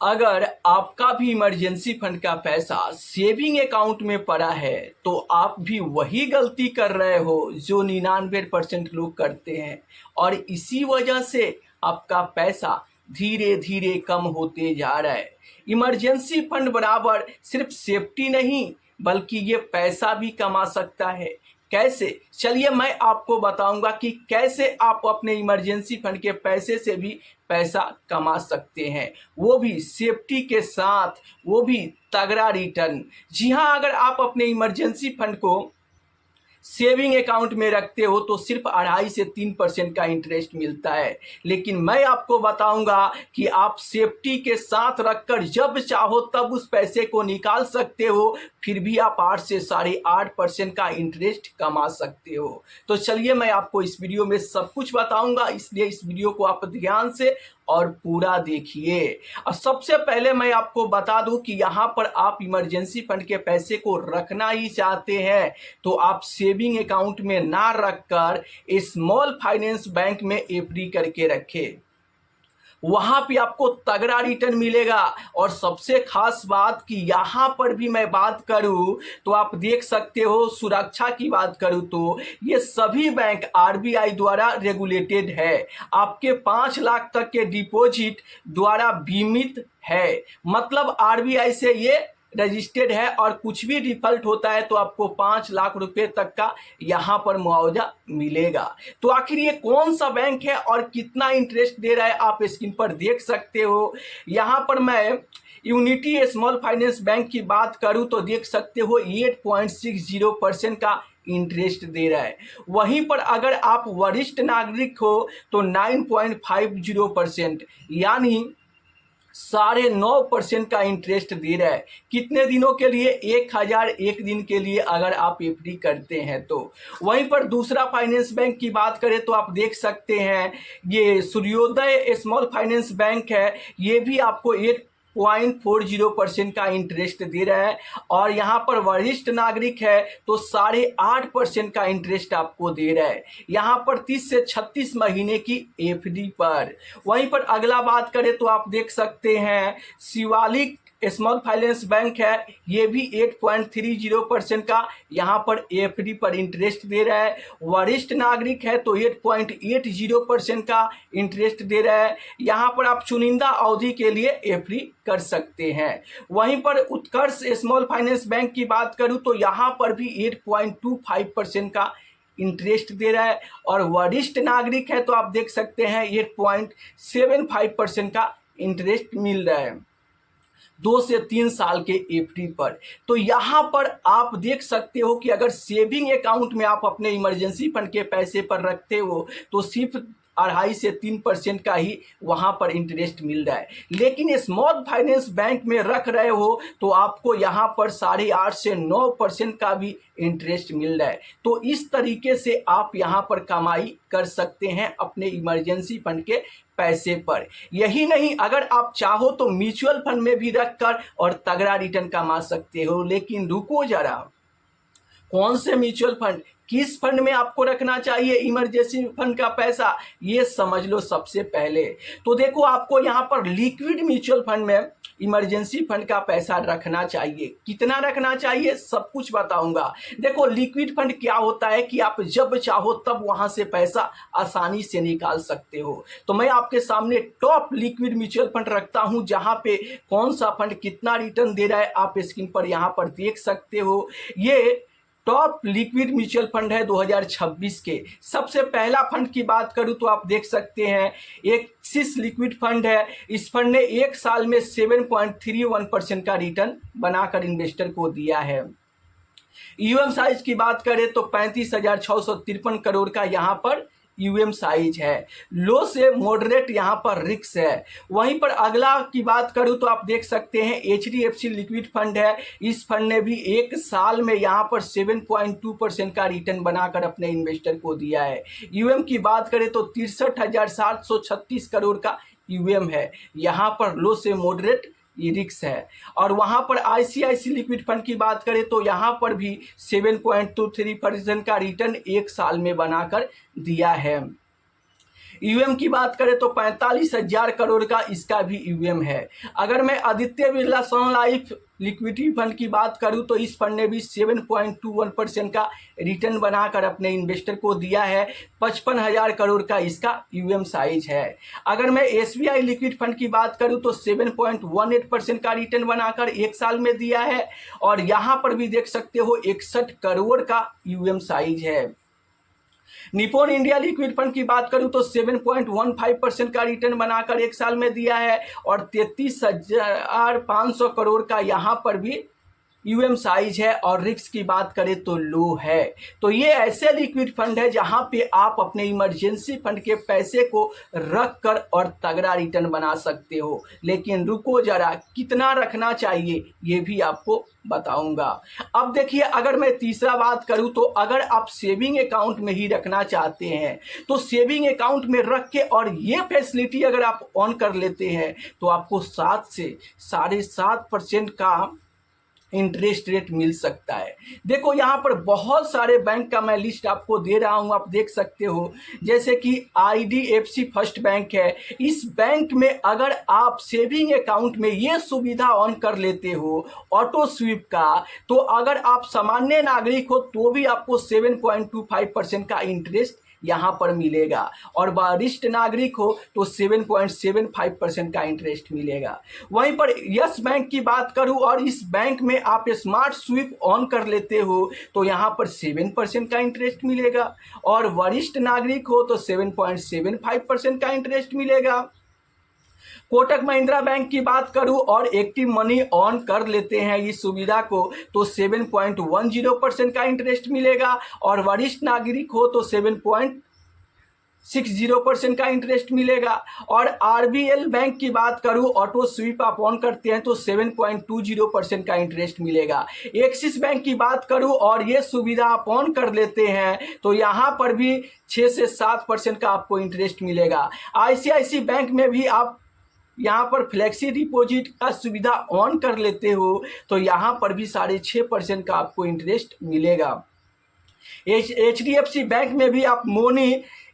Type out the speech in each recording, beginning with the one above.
अगर आपका भी इमरजेंसी फंड का पैसा सेविंग अकाउंट में पड़ा है तो आप भी वही गलती कर रहे हो जो 99% लोग करते हैं और इसी वजह से आपका पैसा धीरे धीरे कम होते जा रहा है। इमरजेंसी फंड बराबर सिर्फ सेफ्टी नहीं बल्कि ये पैसा भी कमा सकता है। कैसे? चलिए मैं आपको बताऊंगा कि कैसे आप अपने इमरजेंसी फंड के पैसे से भी पैसा कमा सकते हैं, वो भी सेफ्टी के साथ, वो भी तगड़ा रिटर्न। जी हाँ, अगर आप अपने इमरजेंसी फंड को सेविंग अकाउंट में रखते हो तो सिर्फ 2.5 से 3% का इंटरेस्ट मिलता है, लेकिन मैं आपको बताऊंगा कि आप सेफ्टी के साथ रखकर जब चाहो तब उस पैसे को निकाल सकते हो, फिर भी आप 8 से 8.5% का इंटरेस्ट कमा सकते हो। तो चलिए मैं आपको इस वीडियो में सब कुछ बताऊंगा, इसलिए इस वीडियो को आप ध्यान से और पूरा देखिए। और सबसे पहले मैं आपको बता दूं कि यहाँ पर आप इमरजेंसी फंड के पैसे को रखना ही चाहते हैं तो आप सेविंग अकाउंट में ना रखकर स्मॉल फाइनेंस बैंक में एफडी करके रखें, वहां पे आपको तगड़ा रिटर्न मिलेगा। और सबसे खास बात कि यहाँ पर भी मैं बात करूँ तो आप देख सकते हो, सुरक्षा की बात करूँ तो ये सभी बैंक आरबीआई द्वारा रेगुलेटेड है, आपके 5 लाख तक के डिपॉजिट द्वारा बीमित है। मतलब आरबीआई से ये रजिस्टर्ड है और कुछ भी डिफॉल्ट होता है तो आपको 5 लाख रुपए तक का यहाँ पर मुआवजा मिलेगा। तो आखिर ये कौन सा बैंक है और कितना इंटरेस्ट दे रहा है आप स्क्रीन पर देख सकते हो। यहाँ पर मैं यूनिटी स्मॉल फाइनेंस बैंक की बात करूँ तो देख सकते हो 8.60% का इंटरेस्ट दे रहा है। वहीं पर अगर आप वरिष्ठ नागरिक हो तो 9.50% यानी 9.5% का इंटरेस्ट दे रहा है। कितने दिनों के लिए? 1001 दिन के लिए अगर आप एफडी करते हैं तो। वहीं पर दूसरा फाइनेंस बैंक की बात करें तो आप देख सकते हैं ये सूर्योदय स्मॉल फाइनेंस बैंक है, ये भी आपको 8.40% का इंटरेस्ट दे रहा है। और यहाँ पर वरिष्ठ नागरिक है तो 8.5% का इंटरेस्ट आपको दे रहा है, यहाँ पर 30 से 36 महीने की एफडी पर। वहीं पर अगला बात करें तो आप देख सकते हैं शिवालिक स्मॉल फाइनेंस बैंक है, ये भी 8.30% का यहाँ पर एफडी पर इंटरेस्ट दे रहा है। वरिष्ठ नागरिक है तो 8.80% का इंटरेस्ट दे रहा है। यहाँ पर आप चुनिंदा अवधि के लिए एफडी कर सकते हैं। वहीं पर उत्कर्ष स्मॉल फाइनेंस बैंक की बात करूँ तो यहाँ पर भी 8.25% का इंटरेस्ट दे रहा है। और वरिष्ठ नागरिक है तो आप देख सकते हैं 8.75% का इंटरेस्ट मिल रहा है 2 से 3 साल के एफडी पर। तो यहाँ पर आप देख सकते हो कि अगर सेविंग अकाउंट में आप अपने इमरजेंसी फंड के पैसे पर रखते हो तो सिर्फ 2.5 से 3% का ही वहाँ पर इंटरेस्ट मिल रहा है, लेकिन स्मॉल फाइनेंस बैंक में रख रहे हो तो आपको यहाँ पर 8.5 से 9% का भी इंटरेस्ट मिल रहा है। तो इस तरीके से आप यहाँ पर कमाई कर सकते हैं अपने इमरजेंसी फंड के पैसे पर। यही नहीं, अगर आप चाहो तो म्यूचुअल फंड में भी रखकर और तगड़ा रिटर्न कमा सकते हो। लेकिन रुको जरा, कौन से म्यूचुअल फंड, किस फंड में आपको रखना चाहिए इमरजेंसी फंड का पैसा, ये समझ लो सबसे पहले। तो देखो, आपको यहाँ पर लिक्विड म्यूचुअल फंड में इमरजेंसी फंड का पैसा रखना चाहिए। कितना रखना चाहिए सब कुछ बताऊंगा। देखो, लिक्विड फंड क्या होता है कि आप जब चाहो तब वहां से पैसा आसानी से निकाल सकते हो। तो मैं आपके सामने टॉप लिक्विड म्यूचुअल फंड रखता हूं, जहां पे कौन सा फंड कितना रिटर्न दे रहा है आप स्क्रीन पर यहां पर देख सकते हो। ये टॉप लिक्विड म्यूचुअल फंड है 2026 के। सबसे पहला फंड की बात करूं तो आप देख सकते हैं एक्सिस लिक्विड फंड है। इस फंड ने 1 साल में 7.31% का रिटर्न बनाकर इन्वेस्टर को दिया है। यूएम साइज की बात करें तो 35,653 करोड़ का यहाँ पर यूएम साइज है। लो से मॉडरेट यहाँ पर रिस्क है। वहीं पर अगला की बात करूँ तो आप देख सकते हैं एचडीएफसी लिक्विड फंड है। इस फंड ने भी 1 साल में यहाँ पर 7.2% का रिटर्न बनाकर अपने इन्वेस्टर को दिया है। यूएम की बात करें तो 63,736 करोड़ का यूएम है। यहाँ पर लो से मॉडरेट ये रिक्स है। और वहां पर आईसीआईसी लिक्विड फंड की बात करें तो यहाँ पर भी 7.23% का रिटर्न 1 साल में बनाकर दिया है। ईवीएम की बात करें तो 45,000 करोड़ का इसका भी ईवीएम है। अगर मैं आदित्य बिरला सन लाइफ लिक्विडिटी फंड की बात करूं तो इस फंड ने भी 7.21% का रिटर्न बनाकर अपने इन्वेस्टर को दिया है। 55,000 करोड़ का इसका ईवीएम साइज है। अगर मैं एसबीआई लिक्विड फंड की बात करूं तो 7.18% का रिटर्न बनाकर एक साल में दिया है और यहां पर भी देख सकते हो 61 करोड़ का ईवीएम साइज है। निप्पॉन इंडिया लिक्विड फंड की बात करूं तो 7.15% का रिटर्न बनाकर एक साल में दिया है और 33,500 करोड़ का यहां पर भी यूएम साइज है और रिस्क की बात करें तो लो है। तो ये ऐसे लिक्विड फंड है जहां पे आप अपने इमरजेंसी फंड के पैसे को रख कर और तगड़ा रिटर्न बना सकते हो। लेकिन रुको जरा, कितना रखना चाहिए ये भी आपको बताऊंगा। अब देखिए, अगर मैं तीसरा बात करूं तो अगर आप सेविंग अकाउंट में ही रखना चाहते हैं तो सेविंग अकाउंट में रख के और ये फैसिलिटी अगर आप ऑन कर लेते हैं तो आपको 7 से 7.5% का इंटरेस्ट रेट मिल सकता है। देखो, यहाँ पर बहुत सारे बैंक का मैं लिस्ट आपको दे रहा हूँ, आप देख सकते हो। जैसे कि IDFC फर्स्ट बैंक है। इस बैंक में अगर आप सेविंग अकाउंट में ये सुविधा ऑन कर लेते हो ऑटो स्वीप का, तो अगर आप सामान्य नागरिक हो तो भी आपको 7.25% का इंटरेस्ट यहाँ पर मिलेगा और वरिष्ठ नागरिक हो तो 7.75% का इंटरेस्ट मिलेगा। वहीं पर यस बैंक की बात करूं और इस बैंक में आप स्मार्ट स्वीप ऑन कर लेते हो तो यहाँ पर 7% का इंटरेस्ट मिलेगा और वरिष्ठ नागरिक हो तो 7.75% का इंटरेस्ट मिलेगा। कोटक महिंद्रा बैंक की बात करूं और एक्टिव मनी ऑन कर लेते हैं इस सुविधा को तो 7.10% का इंटरेस्ट मिलेगा और वरिष्ठ नागरिक हो तो 7.60% का इंटरेस्ट मिलेगा। और RBL बैंक की बात करूं, ऑटो स्वीप आप ऑन करते हैं तो 7.20% का इंटरेस्ट मिलेगा। एक्सिस बैंक की बात करूं और ये सुविधा आप ऑन कर लेते हैं तो यहाँ पर भी 6 से 7% का आपको इंटरेस्ट मिलेगा। ICICI बैंक में भी आप यहाँ पर फ्लेक्सी डिपॉजिट का सुविधा ऑन कर लेते हो तो यहाँ पर भी 6.5% का आपको इंटरेस्ट मिलेगा। HDFC बैंक में भी आप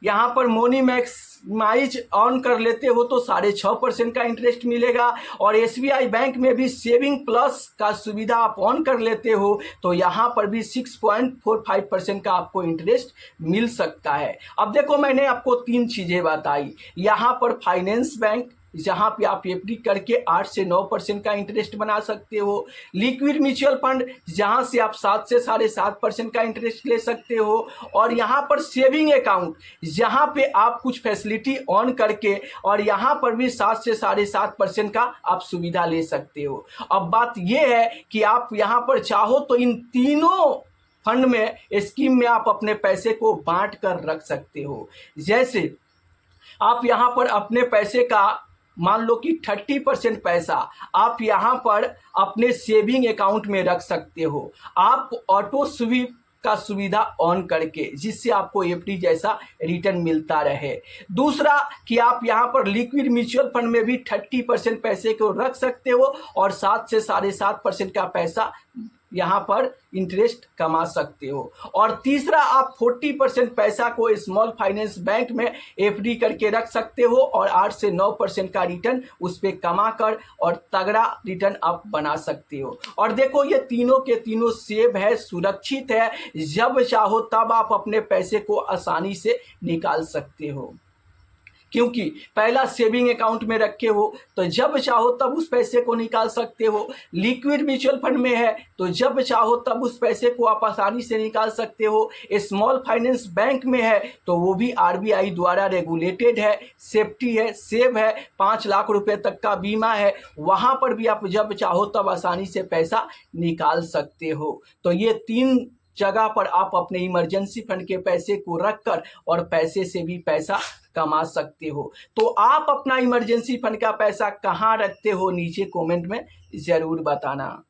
यहाँ पर मोनी मैक्सिमाइज ऑन कर लेते हो तो 6.5% का इंटरेस्ट मिलेगा और SBI बैंक में भी सेविंग प्लस का सुविधा आप ऑन कर लेते हो तो यहाँ पर भी 6.45% का आपको इंटरेस्ट मिल सकता है। अब देखो, मैंने आपको 3 चीज़ें बताई। यहाँ पर फाइनेंस बैंक जहाँ पे आप एफडी करके 8 से 9% का इंटरेस्ट बना सकते हो। लिक्विड म्यूचुअल फंड जहाँ से आप 7 से 7.5% का इंटरेस्ट ले सकते हो और यहाँ पर सेविंग अकाउंट जहाँ पे आप कुछ फैसिलिटी ऑन करके और यहाँ पर भी 7 से 7.5% का आप सुविधा ले सकते हो। अब बात ये है कि आप यहाँ पर चाहो तो इन तीनों फंड में स्कीम में आप अपने पैसे को बांट कर रख सकते हो। जैसे आप यहाँ पर अपने पैसे का मान लो कि 30% पैसा आप यहाँ पर अपने सेविंग अकाउंट में रख सकते हो, आप ऑटो स्वीप का सुविधा ऑन करके, जिससे आपको एफडी जैसा रिटर्न मिलता रहे। दूसरा कि आप यहाँ पर लिक्विड म्यूचुअल फंड में भी 30% पैसे को रख सकते हो और 7 से 7.5% का पैसा यहाँ पर इंटरेस्ट कमा सकते हो। और तीसरा, आप 40% पैसा को स्मॉल फाइनेंस बैंक में एफडी करके रख सकते हो और 8 से 9% का रिटर्न उस पर कमा कर और तगड़ा रिटर्न आप बना सकते हो। और देखो, ये तीनों के तीनों सेफ है, सुरक्षित है। जब चाहो तब आप अपने पैसे को आसानी से निकाल सकते हो, क्योंकि पहला सेविंग अकाउंट में रखे हो तो जब चाहो तब उस पैसे को निकाल सकते हो। लिक्विड म्यूचुअल फंड में है तो जब चाहो तब उस पैसे को आप आसानी से निकाल सकते हो। स्मॉल फाइनेंस बैंक में है तो वो भी RBI द्वारा रेगुलेटेड है, सेफ्टी है, सेव है, 5 लाख रुपए तक का बीमा है। वहाँ पर भी आप जब चाहो तब आसानी से पैसा निकाल सकते हो। तो ये 3 जगह पर आप अपने इमरजेंसी फंड के पैसे को रखकर और पैसे से भी पैसा कमा सकते हो। तो आप अपना इमरजेंसी फंड का पैसा कहाँ रखते हो, नीचे कमेंट में ज़रूर बताना।